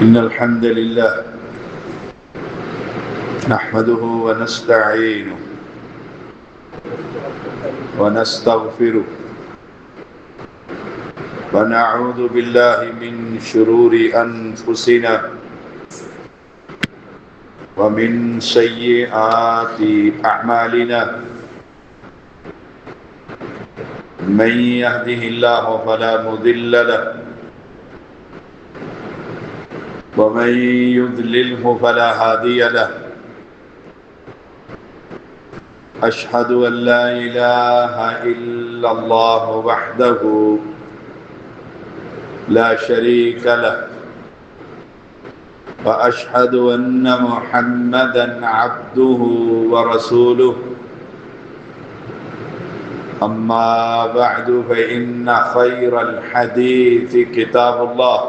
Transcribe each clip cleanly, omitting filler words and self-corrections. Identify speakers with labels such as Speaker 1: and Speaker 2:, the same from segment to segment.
Speaker 1: إن الحمد لله نحمده ونستعينه ونستغفره ونعوذ بالله من شرور أنفسنا ومن سيئات أعمالنا من يهده الله فلا مضل له ومن يضلله فلا هادي له أشهد أن لا إله إلا الله وحده لا شريك له وأشهد أن محمدا عبده ورسوله أما بعد فإن خير الحديث كتاب الله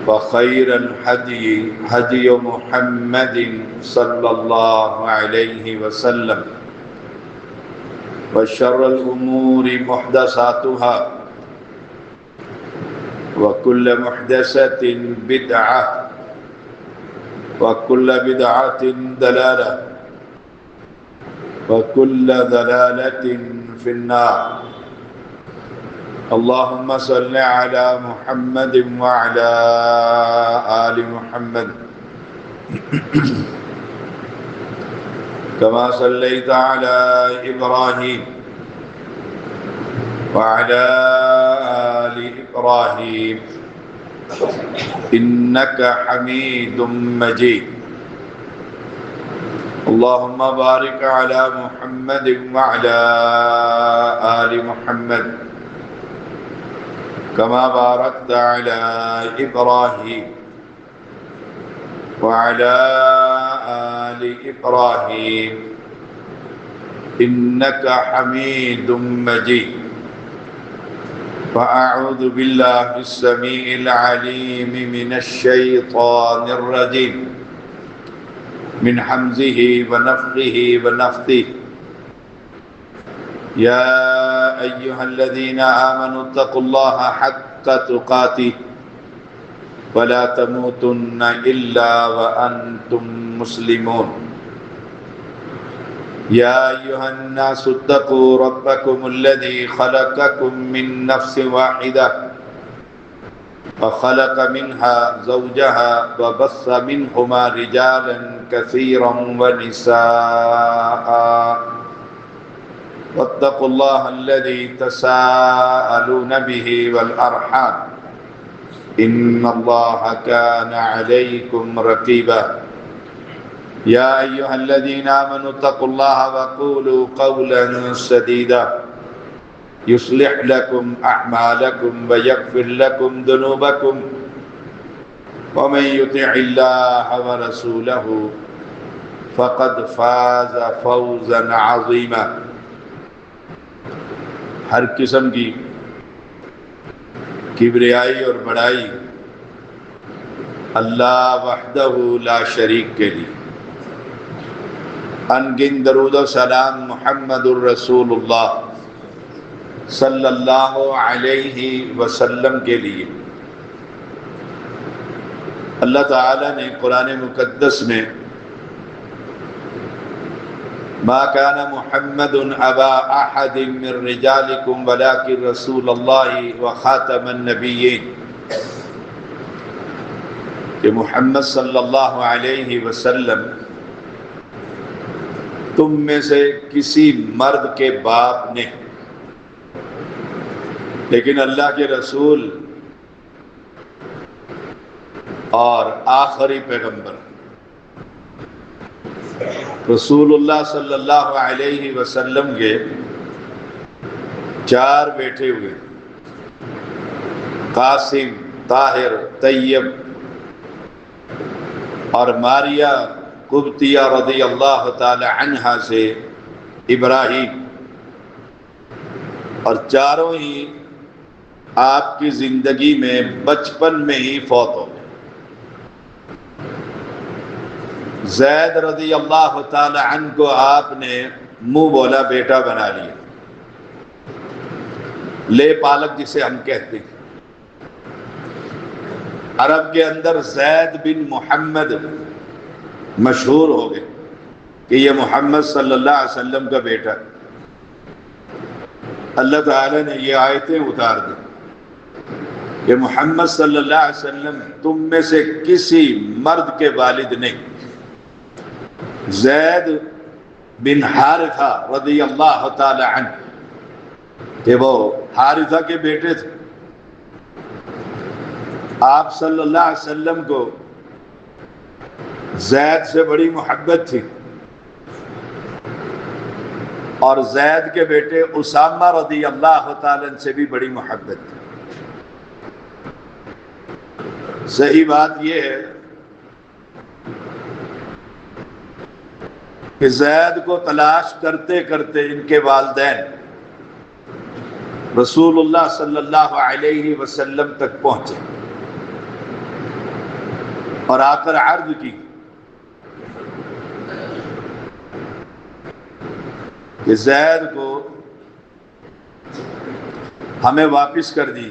Speaker 1: وخير الهدي هدي محمد صلى الله عليه وسلم وشر الأمور محدثاتها وكل محدثة بدعة وكل بدعة ضلالة وكل ضلالة في النار اللهم صل على محمد وعلى آل محمد كما صليت على إبراهيم وعلى آل إبراهيم إنك حميد مجيد اللهم بارك على محمد وعلى آل محمد كما باركت على إبراهيم وعلى آل إبراهيم إنك حميد مجيد فأعوذ بالله السميع العليم من الشيطان الرجيم من حمزه ونفخه ونفثه يا أيها الذين آمنوا اتقوا الله حق تقاته ولا تموتن إلا وأنتم مسلمون يا أيها الناس اتقوا ربكم الذي خلقكم من نفس واحدة وخلق منها زوجها وبث منهما رجالا كثيرا ونساء واتقوا الله الذي تساءلون به والأرحام إن الله كان عليكم رقيبا يا أيها الذين آمنوا اتقوا الله وقولوا قولا سديدا يصلح لكم أعمالكم ويغفر لكم ذنوبكم ومن يطع الله ورسوله فقد فاز فوزا عظيما ہر قسم کی کبریائی اور بڑائی اللہ وحدہ لا شریک کے لیے، ان گن درود و سلام محمد الرسول اللہ صلی اللہ علیہ وسلم کے لیے۔ اللہ تعالی نے قرآن مقدس میں ما كان محمد أبا أحد من رجالكم ولكن رسول الله وخاتم النبيين کہ محمد صلی اللہ علیہ وسلم تم میں سے کسی مرد کے باپ نے، لیکن اللہ کے رسول اور آخری پیغمبر۔ رسول اللہ صلی اللہ علیہ وسلم کے 4 بیٹے ہوئے، قاسم، طاہر، طیب اور ماریہ قبطیہ رضی اللہ تعالی عنہا سے ابراہیم، اور چاروں ہی آپ کی زندگی میں بچپن میں ہی فوت ہو گئے۔ زید رضی اللہ تعالی عنہ کو آپ نے منہ بولا بیٹا بنا لیا، لے پالک جسے ہم کہتے ہیں۔ عرب کے اندر زید بن محمد مشہور ہو گئے کہ یہ محمد صلی اللہ علیہ وسلم کا بیٹا. اللہ تعالیٰ نے یہ آیتیں اتار دی کہ محمد صلی اللہ علیہ وسلم تم میں سے کسی مرد کے والد نہیں. زید بن حارثہ رضی اللہ تعالی عنہ کہ وہ حارثہ کے بیٹے تھے. آپ صلی اللہ علیہ وسلم کو زید سے بڑی محبت تھی اور زید کے بیٹے اسامہ رضی اللہ تعالی عنہ سے بھی بڑی محبت تھی. صحیح بات یہ ہے کہ زید کو تلاش کرتے کرتے ان کے والدین رسول اللہ صلی اللہ علیہ وسلم تک پہنچے اور آ کر عرض کی کہ زید کو ہمیں واپس کر دی.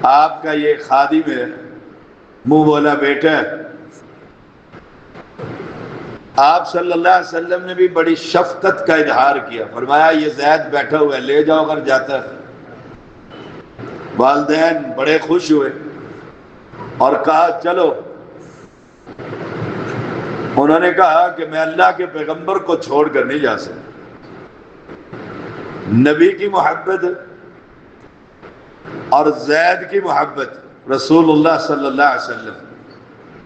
Speaker 1: آپ کا یہ خادم ہے، منہ بولا بیٹا ہے. آپ صلی اللہ علیہ وسلم نے بھی بڑی شفقت کا اظہار کیا، فرمایا یہ زید بیٹھا ہوا ہے، لے جاؤ اگر جاتا ہے. والدین بڑے خوش ہوئے اور کہا چلو. انہوں نے کہا کہ میں اللہ کے پیغمبر کو چھوڑ کر نہیں جا سکتا. نبی کی محبت اور زید کی محبت رسول اللہ صلی اللہ علیہ وسلم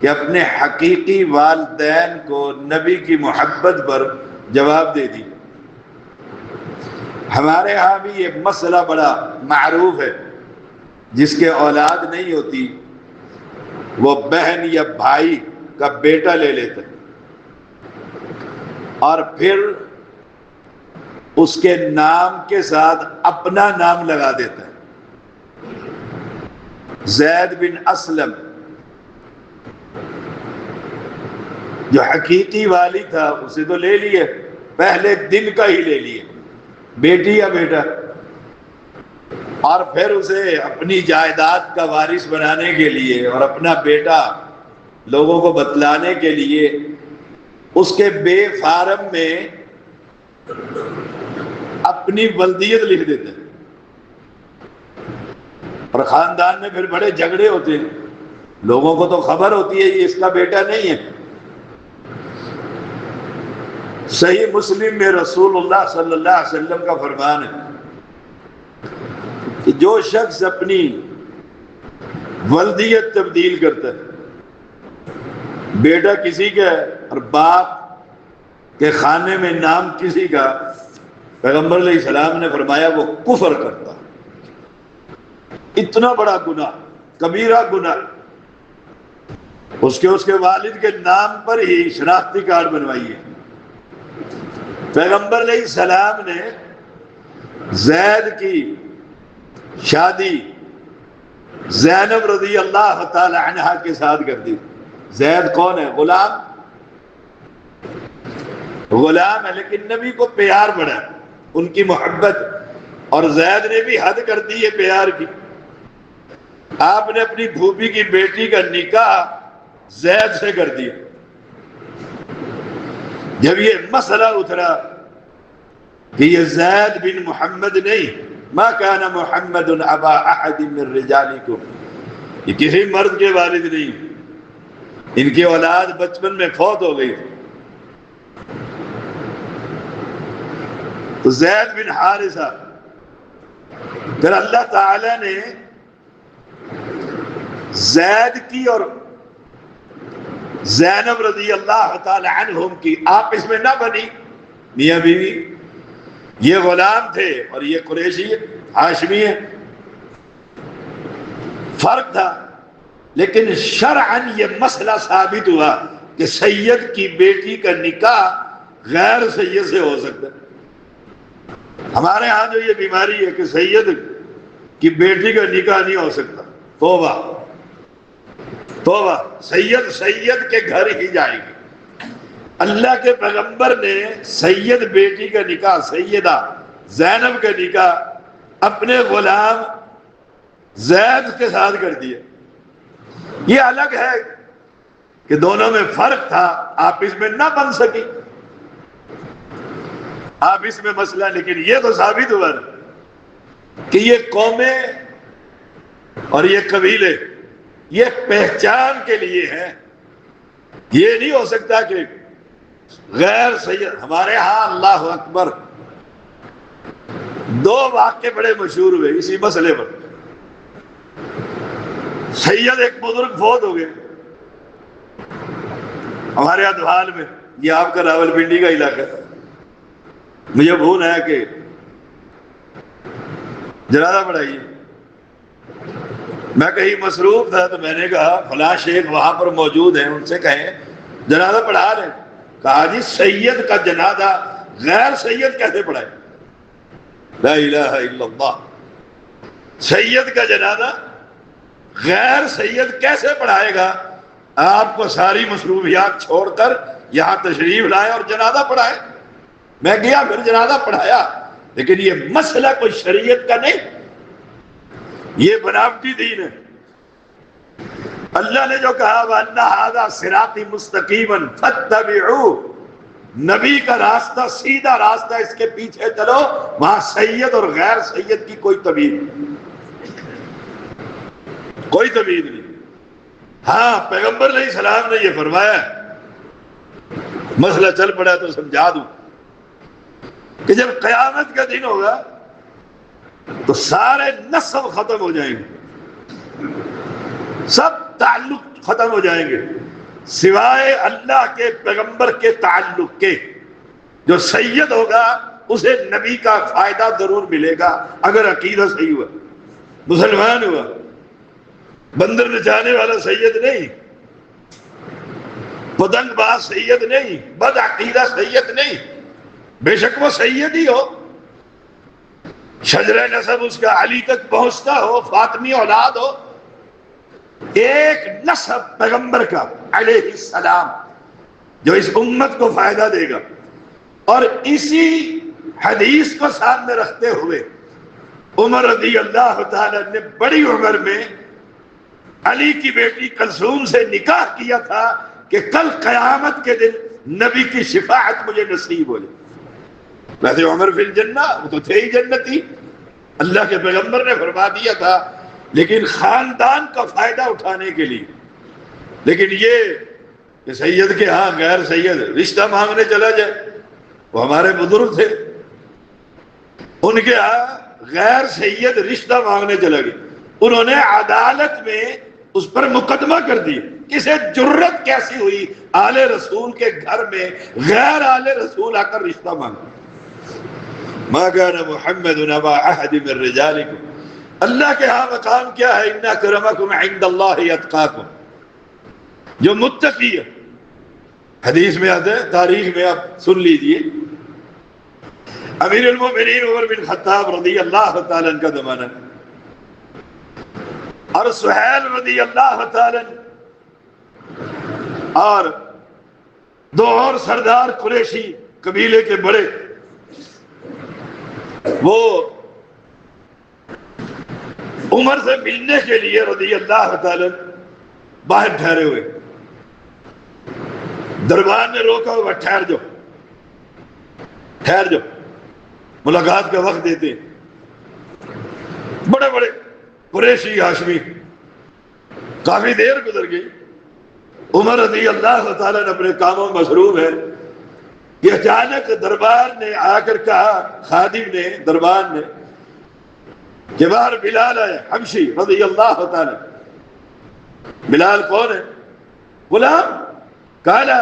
Speaker 1: کہ اپنے حقیقی والدین کو نبی کی محبت پر جواب دے دی. ہمارے ہاں بھی یہ مسئلہ بڑا معروف ہے، جس کے اولاد نہیں ہوتی وہ بہن یا بھائی کا بیٹا لے لیتا ہے اور پھر اس کے نام کے ساتھ اپنا نام لگا دیتا ہے. زید بن اسلم جو حقیقی والی تھا اسے تو لے لیے، پہلے دن کا ہی لے لیے، بیٹی یا بیٹا، اور پھر اسے اپنی جائیداد کا وارث بنانے کے لیے اور اپنا بیٹا لوگوں کو بتلانے کے لیے اس کے بے فارم میں اپنی ولدیت لکھ دیتے ہیں. اور خاندان میں پھر بڑے جھگڑے ہوتے ہیں، لوگوں کو تو خبر ہوتی ہے یہ اس کا بیٹا نہیں ہے. صحیح مسلم میں رسول اللہ صلی اللہ علیہ وسلم کا فرمان ہے کہ جو شخص اپنی ولدیت تبدیل کرتا ہے، بیٹا کسی کا اور باپ کے خانے میں نام کسی کا، پیغمبر علیہ السلام نے فرمایا وہ کفر کرتا. اتنا بڑا گناہ، کبیرہ گناہ. اس کے والد کے نام پر ہی شناختی کارڈ بنوائیے. پیغمبر علیہ السلام نے زید کی شادی زینب رضی اللہ تعالی عنہا کے ساتھ کر دی. زید کون ہے؟ غلام ہے، لیکن نبی کو پیار بڑا، ان کی محبت، اور زید نے بھی حد کر دی ہے پیار کی. آپ نے اپنی پھوپھی کی بیٹی کا نکاح زید سے کر دیا. جب یہ مسئلہ اترا کہ یہ زید بن محمد نہیں، ما کان محمد ابا احد من رجالکم، یہ کسی مرد کے والد نہیں، ان کی اولاد بچپن میں فوت ہو گئی. تو زید بن حارثہ، پھر اللہ تعالی نے زید کی اور زینب رضی اللہ تعالی عنہم کی آپس میں نہ بنی، میاں بیوی. یہ غلام تھے اور یہ قریشی ہاشمی ہے، فرق تھا. لیکن شرعاً یہ مسئلہ ثابت ہوا کہ سید کی بیٹی کا نکاح غیر سید سے ہو سکتا ہے. ہمارے ہاں جو یہ بیماری ہے کہ سید کی بیٹی کا نکاح نہیں ہو سکتا، توبہ توبہ، سید کے گھر ہی جائے گی. اللہ کے پیغمبر نے سید بیٹی کا نکاح، سیدہ زینب کا نکاح اپنے غلام زید کے ساتھ کر دیا. یہ الگ ہے کہ دونوں میں فرق تھا، آپس میں نہ بن سکی آپس میں مسئلہ. لیکن یہ تو ثابت ہوا کہ یہ قومیں اور یہ قبیلے یہ پہچان کے لیے ہیں. یہ نہیں ہو سکتا کہ غیر سید. ہمارے ہاں اللہ اکبر 2 واقعے بڑے مشہور ہوئے اسی مسئلے پر. سید ایک بزرگ فوت ہو گئے ہمارے ادوال میں، یہ آپ کا راولپنڈی کا علاقہ. مجھے بھول ہے کہ جنازہ پڑھائیے. میں کہیں مصروف تھا تو میں نے کہا فلاں شیخ وہاں پر موجود ہیں، ان سے کہیں جنازہ پڑھا رہے. کہا جی سید کا جنازہ غیر سید کیسے پڑھائے؟ لا الہ الا اللہ. سید کا جنازہ غیر سید کیسے پڑھائے گا؟ آپ کو ساری مصروفیات چھوڑ کر یہاں تشریف لائے اور جنازہ پڑھائے. میں گیا پھر جنازہ پڑھایا. لیکن یہ مسئلہ کوئی شریعت کا نہیں، یہ بناوٹی دین ہے. اللہ نے جو کہا وَأَنَّ هَذَا صِرَاطِي مُسْتَقِيمًا فَاتَّبِعُوهُ، نبی کا راستہ سیدھا راستہ، اس کے پیچھے چلو. وہاں سید اور غیر سید کی کوئی تمیز نہیں، کوئی تمیز نہیں. ہاں پیغمبر علیہ السلام نے یہ فرمایا، مسئلہ چل پڑا تو سمجھا دوں کہ جب قیامت کا دن ہوگا تو سارے نسب ختم ہو جائیں گے، سب تعلق ختم ہو جائیں گے سوائے اللہ کے پیغمبر کے تعلق کے. جو سید ہوگا اسے نبی کا فائدہ ضرور ملے گا اگر عقیدہ صحیح ہوا، مسلمان ہوا. بندر نچانے والا سید نہیں، پتنگ باز سید نہیں، بد عقیدہ سید نہیں. بے شک وہ سید ہی ہو، شجرہ نسب اس کا علی تک پہنچتا ہو، فاطمی اولاد ہو. ایک نسب پیغمبر کا علیہ السلام جو اس امت کو فائدہ دے گا. اور اسی حدیث کو سامنے رکھتے ہوئے عمر رضی اللہ تعالی نے بڑی عمر میں علی کی بیٹی کلثوم سے نکاح کیا تھا کہ کل قیامت کے دن نبی کی شفاعت مجھے نصیب ہو جائے. ویسے عمر فی الجنہ، وہ تو تھے ہی جنتی، اللہ کے پیغمبر نے فرما دیا تھا، لیکن خاندان کا فائدہ اٹھانے کے لیے. لیکن یہ کہ سید کے ہاں غیر سید رشتہ مانگنے چلا جائے، وہ ہمارے بزرگ تھے، ان کے ہاں غیر سید رشتہ مانگنے چلا گئے. انہوں نے عدالت میں اس پر مقدمہ کر دی. کسے جرت کیسی ہوئی آل رسول کے گھر میں غیر آل رسول آ کر رشتہ مانگا؟ ما کان محمد ابا احد من رجالکم. اللہ کے ہاں مقام کیا ہے؟ ان اکرمکم عند اللہ اتقاکم. جو متقی ہے، حدیث میں آتا ہے، تاریخ میں آپ سن لیجئے، امیر المومنین عمر بن خطاب رضی اللہ تعالیٰ عنہ کا زمانہ اور سہیل رضی اللہ تعالیٰ اور 2 اور سردار قریشی قبیلے کے بڑے، وہ عمر سے ملنے کے لیے رضی اللہ تعالیٰ باہر ٹھہرے ہوئے. دربار نے روکا ہوا، ٹھہر جاؤ ٹھہر جاؤ، ملاقات کا وقت دیتے. بڑے بڑے قریشی ہاشمی، کافی دیر گزر گئی. عمر رضی اللہ تعالیٰ نے اپنے کاموں میں مصروف ہے کہ اچانک دربار نے آ کر کہا، خادم نے دربار نے، کہ باہر بلال ہے حبشی رضی اللہ تعالیٰ. بلال کون ہے؟ غلام کالا،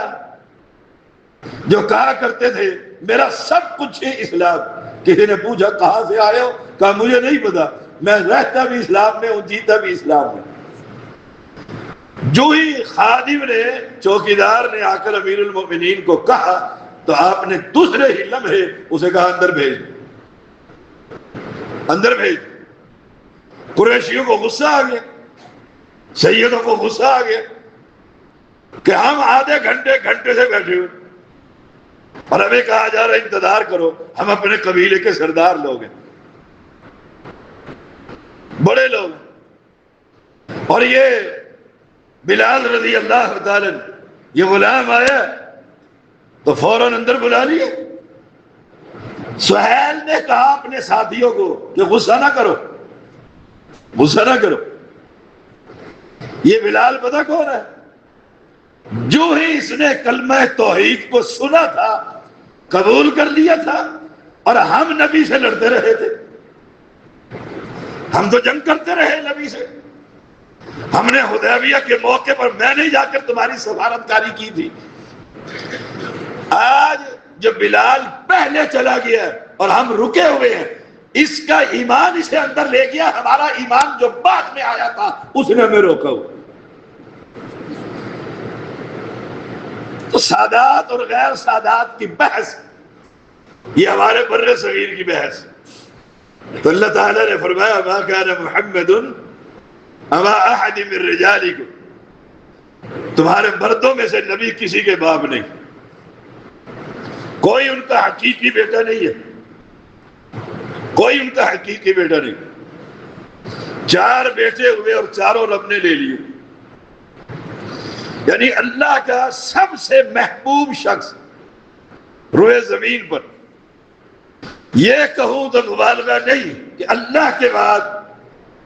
Speaker 1: جو کہا کرتے تھے میرا سب کچھ ہی اسلام. کسی نے پوچھا کہاں سے آئے ہو؟ کہا مجھے نہیں پتا، میں رہتا بھی اسلام میں ہوں، جیتا بھی اسلام میں. جو ہی خادم نے، چوکیدار نے آ کر امیر المومنین کو کہا تو آپ نے دوسرے ہی لمحے اسے کہا اندر بھیج، اندر بھیج. قریشیوں کو غصہ آ گیا، سیدوں کو غصہ آ گیا کہ ہم آدھے گھنٹے سے بیٹھے ہوئے اور ہمیں کہا جا رہا ہے انتظار کرو، ہم اپنے قبیلے کے سردار لوگ ہیں، بڑے لوگ. اور یہ بلال رضی اللہ تعالی یہ غلام آیا تو فوراً اندر بلا لیے. سہیل نے کہا اپنے ساتھیوں کو کہ غصہ نہ کرو، غصہ نہ کرو. یہ بلال پتہ کون ہے؟ جو ہی اس نے کلمہ توحید کو سنا تھا، قبول کر لیا تھا، اور ہم نبی سے لڑتے رہے تھے، ہم تو جنگ کرتے رہے نبی سے. ہم نے حدیبیہ کے موقع پر میں نے جا کر تمہاری سفارتکاری کی تھی. آج جو بلال پہلے چلا گیا اور ہم رکے ہوئے ہیں، اس کا ایمان اسے اندر لے گیا، ہمارا ایمان جو بعد میں آیا تھا اس نے ہمیں روکا ہوا. تو سادات اور غیر سادات کی بحث یہ ہمارے بر صغیر کی بحث. تو اللہ تعالیٰ نے فرمایا ما کان محمد ابا احد من رجالکم، تمہارے مردوں میں سے نبی کسی کے باپ نہیں، کوئی ان کا حقیقی بیٹا نہیں ہے، کوئی ان کا حقیقی بیٹا نہیں. 4 بیٹے ہوئے اور چاروں رب نے لے لیے. یعنی اللہ کا سب سے محبوب شخص روئے زمین پر. یہ کہوں تو مبالغہ نہیں کہ اللہ کے بعد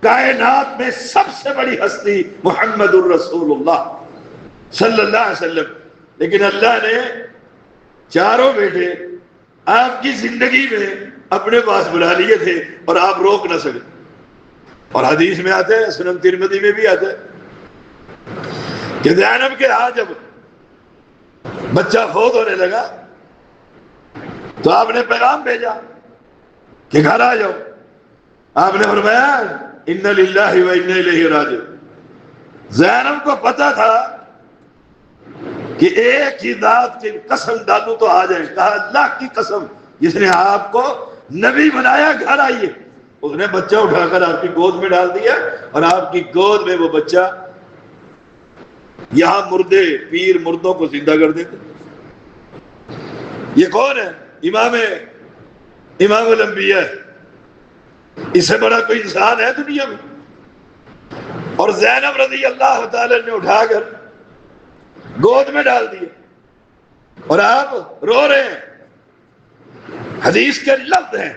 Speaker 1: کائنات میں سب سے بڑی ہستی محمد الرسول اللہ صلی اللہ علیہ وسلم. لیکن اللہ نے چاروں بیٹے آپ کی زندگی میں اپنے پاس بلا لیے تھے اور آپ روک نہ سکے. اور حدیث میں آتے ہیں، سنن ترمذی میں بھی آتے ہیں کہ زینب کے ہاں جب بچہ فوت ہونے لگا تو آپ نے پیغام بھیجا کہ گھر آ جاؤ. آپ نے فرمایا اِنَّ لِلَّهِ وَإِنَّ إِلَيْهِ رَاجِعُونَ. زینب کو پتا تھا کہ ایک ہی ذات کی قسم ڈالوں تو آ جائیں. کہا اللہ کی قسم جس نے آپ کو نبی بنایا گھر آئیے. اس نے بچہ اٹھا کر آپ کی گود میں ڈال دیا اور آپ کی گود میں وہ بچہ، یہاں مردے پیر مردوں کو زندہ کر دیتے. یہ کون ہے؟ امام الانبیاء. اس سے بڑا کوئی انسان ہے دنیا میں؟ اور زینب رضی اللہ تعالی نے اٹھا کر گود میں ڈال دیے اور آپ رو رہے ہیں. حدیث کے لفظ ہیں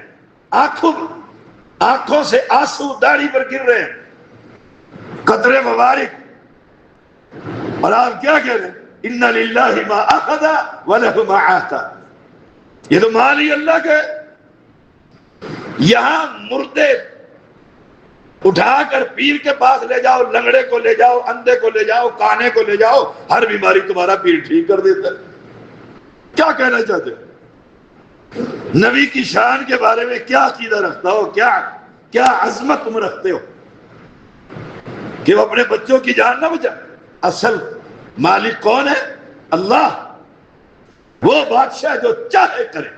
Speaker 1: آنکھوں سے آنسو داڑھی پر گر رہے ہیں، قطرے مبارک. اور آپ کیا کہہ رہے ہیں؟ اِنَّ لِلَّهِ مَا أَخَذَ وَلَهُ مَا آتَى. یہ تو مال ہی اللہ کا ہے. یہاں مردے اٹھا کر پیر کے پاس لے جاؤ، لنگڑے کو لے جاؤ، اندھے کو لے جاؤ، کانے کو لے جاؤ، ہر بیماری تمہارا پیر ٹھیک کر دیتا ہے. کیا کہنا چاہتے ہو؟ نبی کی شان کے بارے میں کیا عقیدہ رکھتا ہو؟ کیا عظمت تم رکھتے ہو کہ وہ اپنے بچوں کی جان نہ بچا؟ اصل مالک کون ہے؟ اللہ. وہ بادشاہ جو چاہے کرے.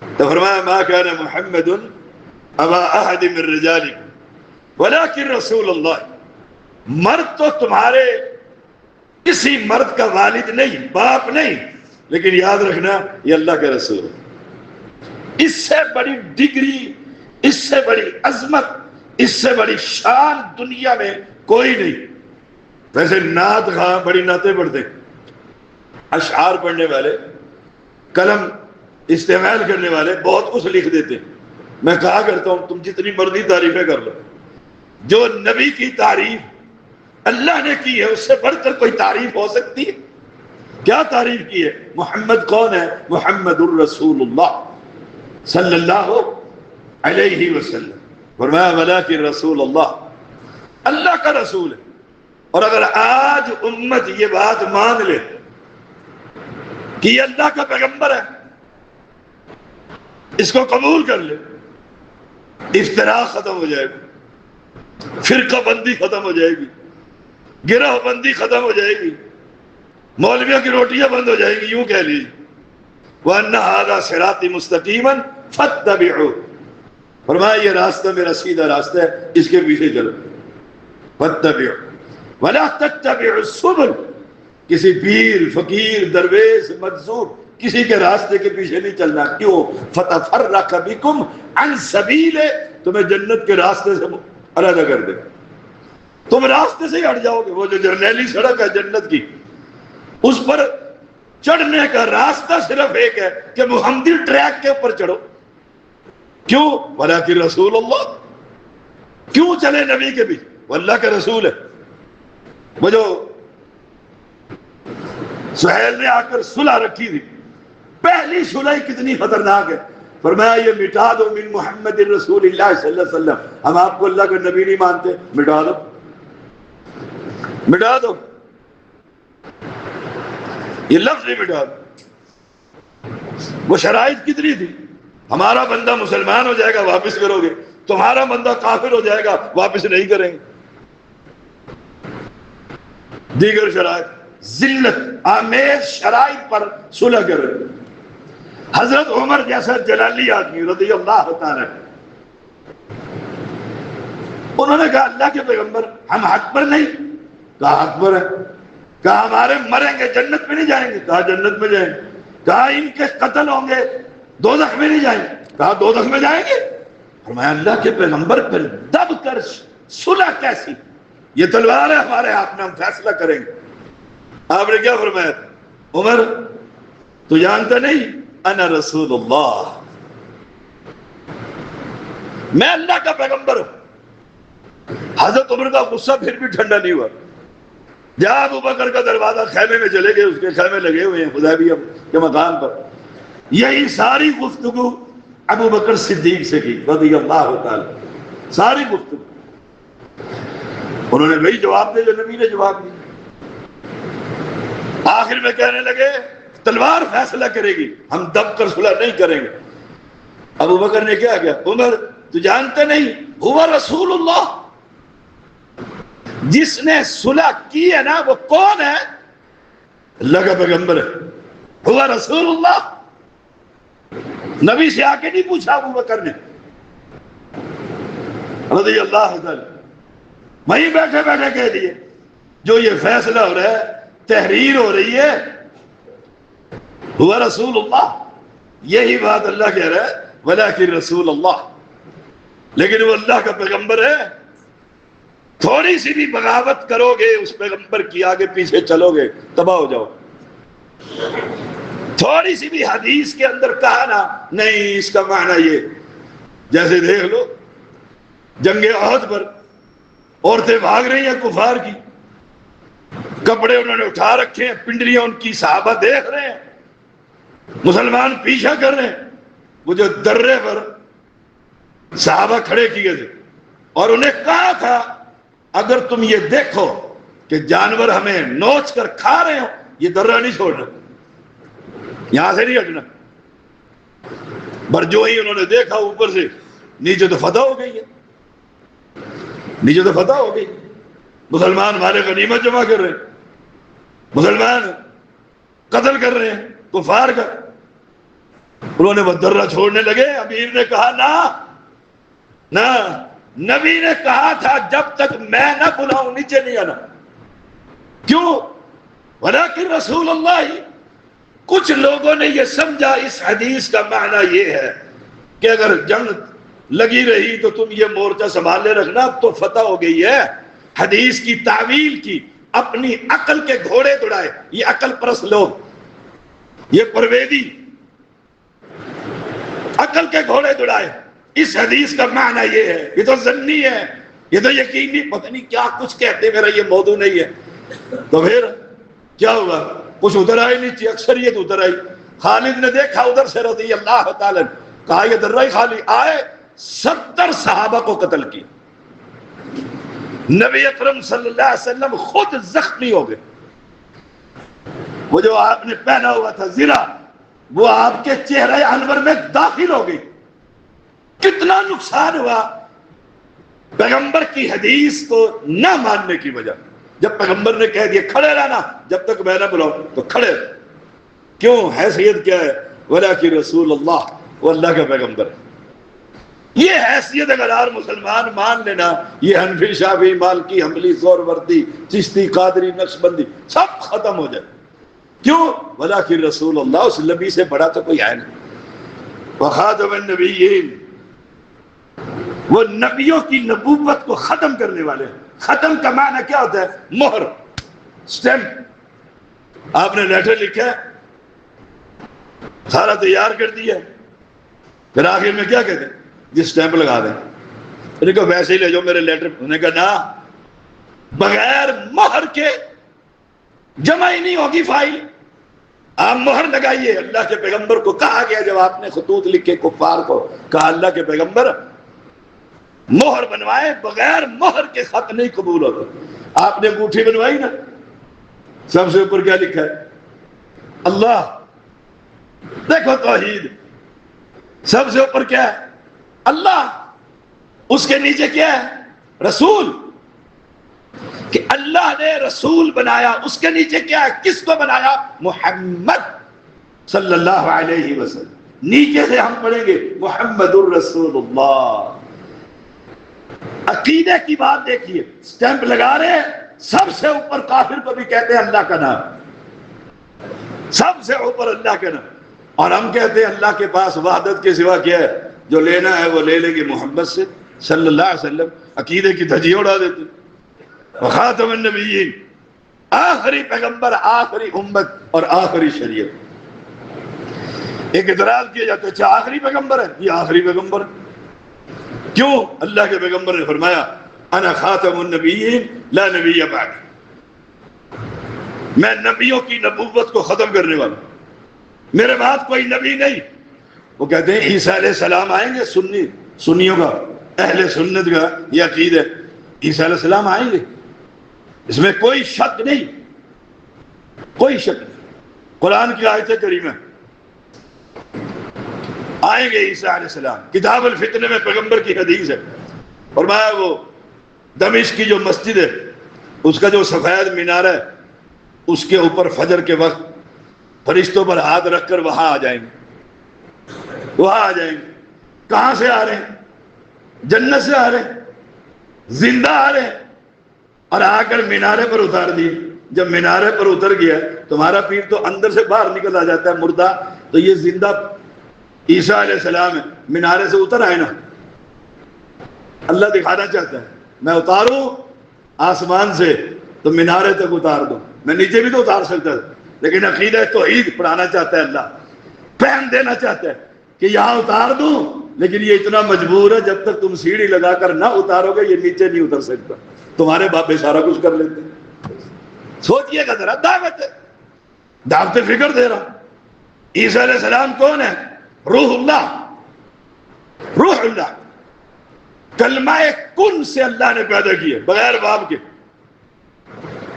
Speaker 1: تو فرمایا ما کان محمد ابا احد من رجالکم ولکن رسول اللہ. مرد تو تمہارے کسی مرد کا والد نہیں، باپ نہیں، لیکن یاد رکھنا یہ اللہ کے رسول. اس سے بڑی ڈگری، اس سے بڑی عظمت، اس سے بڑی شان دنیا میں کوئی نہیں. ویسے نعت خواہ بڑی نعتیں پڑھتے، اشعار پڑھنے والے، قلم استعمال کرنے والے بہت کچھ لکھ دیتے. میں کہا کرتا ہوں تم جتنی مرضی تعریفیں کر لو، جو نبی کی تعریف اللہ نے کی ہے اس سے بڑھ کر کوئی تعریف ہو سکتی ہے؟ کیا تعریف کی ہے؟ محمد کون ہے؟ محمد الرسول اللہ صلی اللہ علیہ وسلم. فرمایا ولکن رسول اللہ، اللہ کا رسول ہے. اور اگر آج امت یہ بات مان لے کہ یہ اللہ کا پیغمبر ہے، اس کو قبول کر لے، افتراق ختم ہو جائے گی، فرقہ بندی ختم ہو جائے گی، گروہ بندی ختم ہو جائے گی، مولویوں کی روٹیاں بند ہو جائیں گی. یوں کہہ لیجیے وَأَنَّ هَذَا صِرَاطِي مُسْتَقِيمًا فَاتَّبِعُوهُ. فرمایا یہ راستہ میرا سیدھا راستہ ہے، اس کے پیچھے چلو. فَاتَّبِعُوهُ وَلَا تَتَّبِعُوا السُّبُلَ. کسی پیر، فقیر، درویش، مجذوب کسی کے راستے کے پیچھے نہیں چلنا. کیوں؟ فَتَفَرَّقَ بِكُمْ عَنْ سَبِيلِهِ. تمہیں جنت کے راستے سے علیحدہ کر دے. تم راستے سے ہی ہٹ جاؤ گے. وہ جو جرنیلی سڑک ہے جنت کی، اس پر چڑھنے کا راستہ صرف ایک ہے کہ محمدی ٹریک کے اوپر چڑھو. کیوں؟ ولیکن رسول اللہ. کیوں چلے نبی کے بھی؟ وہ اللہ کا رسول ہے. وہ جو سہیل نے آ کر صلح رکھی تھی، پہلی صلح کتنی خطرناک ہے. فرمایا یہ مٹا دو من محمد رسول اللہ صلی اللہ علیہ وسلم. ہم آپ کو اللہ کا نبی نہیں مانتے، مٹا دو، مٹا دو. یہ لفظ نہیں مٹا دو. وہ شرائط کتنی تھی؟ ہمارا بندہ مسلمان ہو جائے گا واپس کرو گے، تمہارا بندہ کافر ہو جائے گا واپس نہیں کریں گے. دیگر شرائط، ذلت آمیز شرائط پر صلح کر رہے. حضرت عمر جیسا جلالی آدمی رضی اللہ تعالی، انہوں نے کہا اللہ کے پیغمبر ہم حق پر نہیں. کہا حق پر ہے. کہا ہمارے مریں گے جنت میں نہیں جائیں گے. کہا جنت میں جائیں گے. کہا ان کے قتل ہوں گے دوزخ میں نہیں جائیں گے. کہا دوزخ میں جائیں گے. فرمایا اللہ کے پیغمبر پھر دب کر صلح کیسی؟ یہ تلوار ہے ہمارے ہاتھ میں، ہم فیصلہ کریں گے. آپ نے کیا فرمایا؟ عمر تو جانتا نہیں انا رسول اللہ، میں اللہ کا پیغمبر ہوں. حضرت عمر کا غصہ پھر بھی ٹھنڈا نہیں ہوا. جا ابو بکر کا دروازہ خیمے میں چلے گئے، اس کے خیمے لگے ہوئے ہیں حدیبیہ کے مقام پر. یہی ساری گفتگو ابو بکر صدیق سے کی رضی اللہ تعالی، ساری گفتگو. انہوں نے وہی جواب دے جو نبی نے جواب دیا. آخر میں کہنے لگے تلوار فیصلہ کرے گی، ہم دب کر صلح نہیں کریں گے. ابو بکر نے کیا کیا؟ عمر تو جانتے نہیں ہوا رسول اللہ، جس نے صلح کی ہے نا وہ کون ہے؟ اللہ کا پیغمبر ہے. ہوا رسول اللہ. نبی سے آ کے نہیں پوچھا ابو بکر نے رضی اللہ تعالی، وہیں بیٹھے بیٹھے کہہ دیے جو یہ فیصلہ ہو رہا ہے، تحریر ہو رہی ہے، ہوا رسول اللہ. یہی بات اللہ کہہ رہا ہے ولیکن رسول اللہ. لیکن وہ اللہ کا پیغمبر ہے. تھوڑی سی بھی بغاوت کرو گے اس پیغمبر کی، آگے پیچھے چلو گے تباہ ہو جاؤ. تھوڑی سی بھی حدیث کے اندر کہا نا نہیں اس کا معنی یہ، جیسے دیکھ لو جنگ احد پر عورتیں بھاگ رہی ہیں کفار کی، کپڑے انہوں نے اٹھا رکھے ہیں، پنڈلیاں ان کی صحابہ دیکھ رہے ہیں، مسلمان پیچھا کر رہے ہیں. وہ جو درے پر صحابہ کھڑے کیے تھے اور انہیں کہا تھا اگر تم یہ دیکھو کہ جانور ہمیں نوچ کر کھا رہے ہو، یہ درہ نہیں چھوڑنا، یہاں سے نہیں ہٹنا. پر جو ہی انہوں نے دیکھا اوپر سے نیچے تو فتح ہو گئی ہے، نیچے تو فتح ہو گئی. مسلمان ہمارے غنیمت جمع کر رہے ہیں، مسلمان قتل کر رہے ہیں کفار کا. انہوں نے وہ درہ چھوڑنے لگے. امیر نے کہا نہ، نبی نے کہا تھا جب تک میں نہ بلاؤں نیچے نہیں آنا. کیوں؟ ولیکن رسول اللہ. کچھ لوگوں نے یہ سمجھا اس حدیث کا معنی یہ ہے کہ اگر جنگ لگی رہی تو تم یہ مورچہ سنبھالے رکھنا، اب تو فتح ہو گئی ہے. حدیث کی تعویل کی، اپنی عقل کے گھوڑے دوڑائے. یہ عقل پرست لوگ، یہ پرویدی عقل کے گھوڑے دوڑائے. اس حدیث کا معنی یہ ہے، یہ تو ظنی ہے، یہ تو یقینی، پتہ نہیں کیا کچھ کہتے، میرا یہ موضوع نہیں ہے. تو پھر کیا ہوگا؟ کچھ ادھر آئی نیچے، اکثریت ادھر آئی. خالد نے دیکھا ادھر سے رضی اللہ تعالی، کہا یہ درہ خالی. آئے 70 صحابہ کو قتل کیا. نبی اکرم صلی اللہ علیہ وسلم خود زخمی ہو گئے. وہ جو آپ نے پہنا ہوا تھا زرہ، وہ آپ کے چہرے انور میں داخل ہو گئی. کتنا نقصان ہوا پیغمبر کی حدیث کو نہ ماننے کی وجہ. جب پیغمبر نے کہہ دیا کھڑے رہنا جب تک میں نہ بلاؤں، تو کھڑے. کیوں؟ حیثیت کیا ہے؟ ولیکن رسول اللہ، وہ اللہ کا پیغمبر ہے. یہ حیثیت اگر ہر مسلمان مان لینا، یہ حنفی، شافعی، مالکی، حنبلی، زہروردی، چشتی، قادری، نقشبندی سب ختم ہو جائے. کیوں؟ ولیکن رسول اللہ. اس نبی سے بڑا تو کوئی ہے نہیں. وخاتم النبیین، وہ نبیوں کی نبوت کو ختم کرنے والے ہیں. ختم کا معنی کیا ہوتا ہے؟ مہر، سٹیمپ. آپ نے لیٹر لکھا ہے، سارا تیار کر دیا، پھر آخر میں کیا کہتے ہیں؟ جی سٹیمپ لگا دیں. انہوں نے کہا ویسے ہی لے جاؤ میرے لیٹر. انہوں نے کہا نا، بغیر مہر کے جمع ہی نہیں ہوگی فائل. آپ مہر لگائیے. اللہ کے پیغمبر کو کہا گیا جب آپ نے خطوط لکھے کفار کو، کہا اللہ کے پیغمبر مہر بنوائے، بغیر مہر کے خط نہیں قبول ہوتا. آپ نے انگوٹھی بنوائی نا، سب سے اوپر کیا لکھا ہے؟ اللہ. دیکھو توحید، سب سے اوپر کیا ہے؟ اللہ. اس کے نیچے کیا ہے؟ رسول. کہ اللہ نے رسول بنایا. اس کے نیچے کیا ہے؟ کس کو بنایا؟ محمد صلی اللہ علیہ وسلم. نیچے سے ہم پڑھیں گے محمد الرسول اللہ. عقیدے کی بات دیکھیے، سٹیمپ لگا رہے ہیں. سب سے اوپر کافر کو بھی کہتے ہیں اللہ کا نام، سب سے اوپر اللہ کا نام. اور ہم کہتے ہیں اللہ کے پاس وحدت کے سوا کیا ہے؟ جو لینا ہے وہ لے لیں گے محمد سے صلی اللہ علیہ وسلم. عقیدے کی دھجیاں اڑا دیتے. وخاتم النبیین، آخری پیغمبر، آخری امت اور آخری شریعت. ایک اعتراض کیا جاتا ہے اچھا آخری پیغمبر ہے؟ یہ آخری پیغمبر ہے. کیوں؟ اللہ کے پیغمبر نے فرمایا انا خاتم النبیین لا نبی بعد. میں نبیوں کی نبوت کو ختم کرنے والا، میرے بعد کوئی نبی نہیں. وہ کہتے ہیں عیسیٰ علیہ السلام آئیں گے. سنیوں کا، اہل سنت کا یہ عقیدہ ہے عیسیٰ علیہ السلام آئیں گے، اس میں کوئی شک نہیں، کوئی شک نہیں. قرآن کی آیت کریمہ آئیں گے عیسیٰ علیہ السلام. کتاب الفتنہ میں پیغمبر کی حدیث ہے، فرمایا وہ دمشق کی جو مسجد ہے اس کا جو سفید مینار ہے اس کے اوپر فجر کے وقت فرشتوں پر ہاتھ رکھ کر وہاں آ جائیں گے. وہاں آ جائیں گے. کہاں سے آ رہے ہیں؟ جنت سے آ رہے ہیں، زندہ آ رہے ہیں. اور آ کر مینارے پر اتار دیے. جب مینارے پر اتر گیا تمہارا پیر تو اندر سے باہر نکل آ جاتا ہے مردہ، تو یہ زندہ عیسیٰ علیہ السلام ہے. مینارے سے اتر آئے نا. اللہ دکھانا چاہتا ہے میں اتاروں آسمان سے تو مینارے تک اتار دوں. میں نیچے بھی تو اتار سکتا تھا، لیکن عقیدہ توحید پڑھانا چاہتا ہے اللہ، فہم دینا چاہتا ہے کہ یہاں اتار دوں، لیکن یہ اتنا مجبور ہے جب تک تم سیڑھی لگا کر نہ اتارو گے یہ نیچے نہیں اتر سکتا. تمہارے باپے سارا کچھ کر لیتے ہیں. سوچئے گا ذرا. دعوت ہے، دعوت فکر دے رہا. عیسیٰ علیہ السلام کون ہے؟ روح اللہ. روح اللہ کلمہ کن سے اللہ نے پیدا کیا بغیر باپ کے.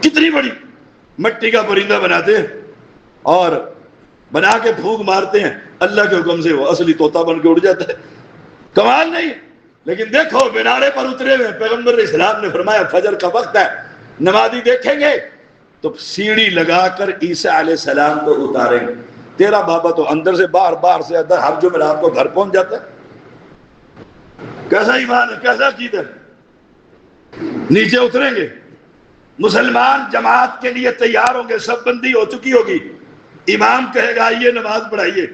Speaker 1: کتنی بڑی مٹی کا پرندہ بناتے ہیں اور بنا کے پھونک مارتے ہیں، اللہ کے حکم سے وہ اصلی طوطا بن کے اڑ جاتا ہے. کمال نہیں؟ لیکن دیکھو مینارے پر اترے ہوئے پیغمبر اسلام نے فرمایا فجر کا وقت ہے، نمازی دیکھیں گے تو سیڑھی لگا کر عیسیٰ علیہ السلام کو اتاریں گے. تیرا بابا تو اندر سے باہر، باہر سے اندر، ہر جمعرات کو گھر پہنچ جاتا ہے. کیسا ایمان ہے، کیسا عقیدہ ہے. نیچے اتریں گے، مسلمان جماعت کے لیے تیار ہوں گے، سب بندی ہو چکی ہوگی. امام کہے گا آئیے نماز پڑھائیے.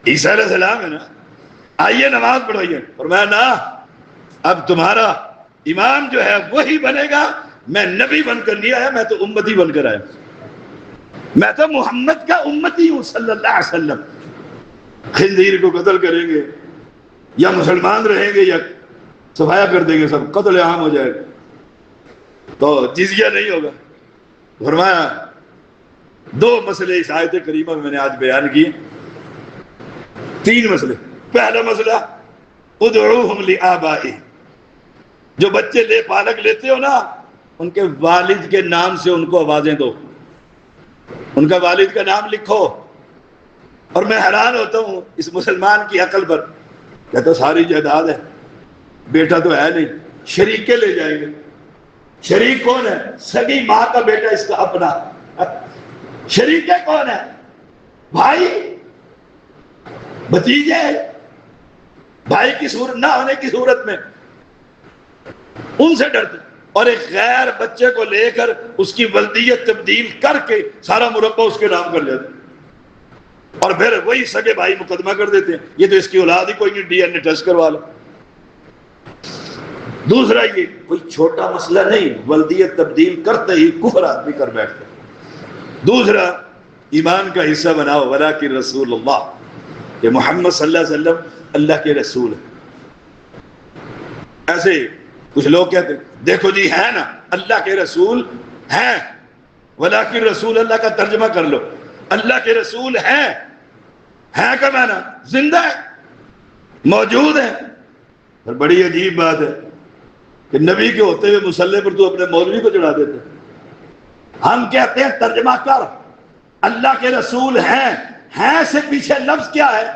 Speaker 1: عیسیٰ علیہ السلام ہے نا، آئیے نماز پڑھائیے. فرمایا نا، اب تمہارا امام جو ہے وہی بنے گا. میں نبی بن کر نہیں آیا، میں تو امتی بن کر آیا. میں تو محمد کا امتی ہوں صلی اللہ علیہ وسلم. خنزیر کو قتل کریں گے یا مسلمان رہیں گے یا صفایا کر دیں گے، سب قتل عام ہو جائے گا، تو جزیہ نہیں ہوگا. فرمایا دو مسئلے اس آیت کریمہ میں نے آج بیان کیے. 3 مسئلے. پہلا مسئلہ ادعوہم لآبائہم. جو بچے لے پالک لیتے ہو نا، ان کے والد کے نام سے ان کو آوازیں دو. ان کا والد کا نام لکھو. اور میں حیران ہوتا ہوں اس مسلمان کی عقل پر. کہتا ساری جائیداد ہے، بیٹا تو ہے نہیں، شریکے لے جائیں گے. شریک کون ہے؟ سگی ماں کا بیٹا اس کا اپنا. شریکے کون ہے؟ بھائی، بھتیجے، بھائی کی صورت نہ ہونے کی صورت میں ان سے ڈرتے. اور ایک غیر بچے کو لے کر اس کی ولدیت تبدیل کر کے سارا مربع اس کے نام کر لیتے، اور پھر وہی سگے بھائی مقدمہ کر دیتے ہیں یہ تو اس کی اولاد ہی کوئی نہیں، ڈی این اے ٹیسٹ کروا لو. دوسرا یہ کوئی چھوٹا مسئلہ نہیں، ولدیت تبدیل کرتے ہی کفر آدمی کر بیٹھتے. دوسرا ایمان کا حصہ بناؤ ولکن رسول اللہ، کہ محمد صلی اللہ علیہ وسلم اللہ کے رسول ہیں. ایسے کچھ لوگ کہتے ہیں دیکھو جی ہے نا اللہ کے رسول ہیں، ولکن رسول اللہ کا ترجمہ کر لو، اللہ کے رسول ہیں کا معنی زندہ ہے، موجود ہے. اور بڑی عجیب بات ہے کہ نبی کے ہوتے ہوئے مصلی پر تو اپنے مولوی کو چڑھا دیتے. ہم کہتے ہیں ترجمہ کر، اللہ کے رسول ہیں سے پیچھے لفظ کیا ہے؟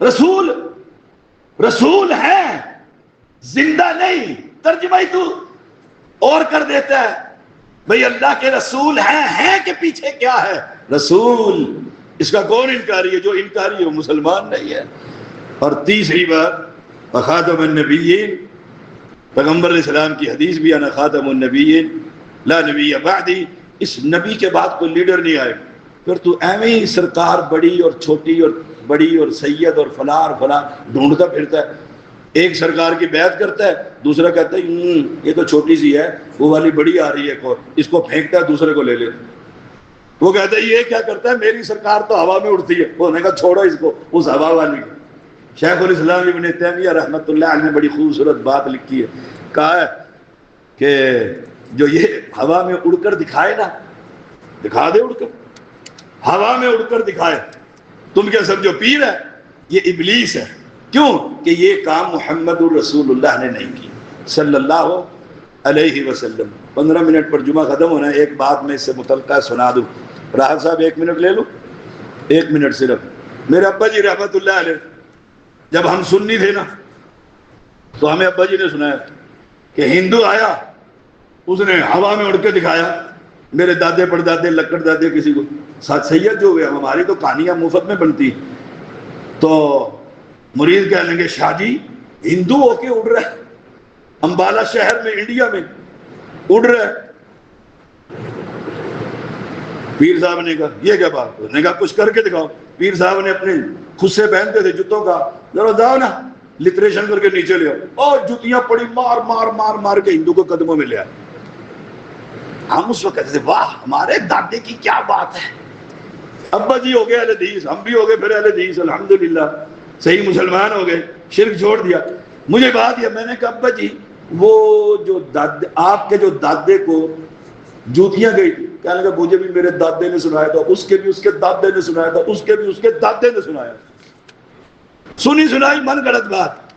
Speaker 1: رسول. رسول ہیں، زندہ نہیں. ترجمہ ہی تو اور کر دیتا ہے بھئی اللہ کے رسول ہیں کے پیچھے کیا ہے؟ رسول. اس کا کون انکاری ہے؟ جو انکاری ہے وہ مسلمان نہیں ہے. اور تیسری بات خاتم النبیین، پیغمبر علیہ السلام کی حدیث بھی انا خاتم النبیین لا نبی بعدی، اس نبی کے بعد کوئی لیڈر نہیں آئے. پھر تو ایویں ہی سرکار بڑی اور چھوٹی اور بڑی اور سید اور فلاں اور فلاں ڈھونڈتا پھرتا ہے. ایک سرکار کی بیعت کرتا ہے، دوسرا کہتا ہے یہ تو چھوٹی سی ہے، وہ والی بڑی آ رہی ہے، اس کو پھینکتا ہے دوسرے کو لے لیتا. وہ کہتا ہے یہ کیا کرتا ہے، میری سرکار تو ہوا میں اڑتی ہے. وہ نے کہا چھوڑو اس کو، اس ہوا والی کو. شیخ الاسلام ابن تیمیہ رحمۃ اللہ علیہ نے بڑی خوبصورت بات لکھی ہے، کہا ہے کہ جو یہ ہوا میں اڑ کر دکھائے نا، دکھا دے اڑ کر، ہوا میں اڑ کر دکھائے، تم کیا سمجھو پیر ہے؟ یہ ابلیس ہے. کیوں کہ یہ کام محمد الرسول اللہ نے نہیں کی صلی اللہ علیہ وسلم. 15 منٹ پر جمعہ ختم ہونا ہے. ایک بات میں اس سے متعلقہ سنا دوں. راحت صاحب 1 منٹ لے لو، 1 منٹ صرف. میرے ابا جی رحمت اللہ علیہ جب ہم سنی تھے نا تو ہمیں ابا جی نے سنایا کہ ہندو آیا، اس نے ہوا میں اڑ کے دکھایا. میرے دادے پردادے لکڑ دادے کسی کو ساتھ سید جو ہوئے، ہماری تو کہانیاں مفت میں بنتی. تو مرید کہنے لگے شاہ جی ہندو ہو کے اڑ رہا ہے، امبالہ شہر میں انڈیا میں اڑ رہا ہے. پیر صاحب نے کہا یہ کیا بات؟ نے کہا کچھ کر کے دکھاؤ. پیر صاحب نے اپنے خود سے پہنتے تھے جوتوں کا، ذرا جاؤ نا لٹریشن کر کے نیچے لے آؤ، اور جوتیاں پڑی مار مار مار مار کے ہندو کو قدموں میں لے آئے. ہم اس وقت کہتے تھے واہ ہمارے دادے کی کیا بات ہے. ابا جی ہو گئے اہل حدیث، ہم بھی ہو گئے پھر اہل حدیث، الحمدللہ صحیح مسلمان ہو گئے، شرک چھوڑ دیا. مجھے بات یہ، میں نے کہا ابا جی وہ جو دادے آپ کے جو دادے کو جوتیاں گئی تھی، کہنے لگا مجھے بھی میرے دادے نے سنایا تھا، اس کے بھی اس کے دادے نے سنایا تھا، اس کے بھی اس کے دادے نے سنایا. سنی سنائی من گڑت بات.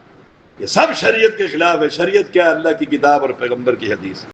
Speaker 1: یہ سب شریعت کے خلاف ہے. شریعت کیا ہے؟ اللہ کی کتاب اور پیغمبر کی حدیث.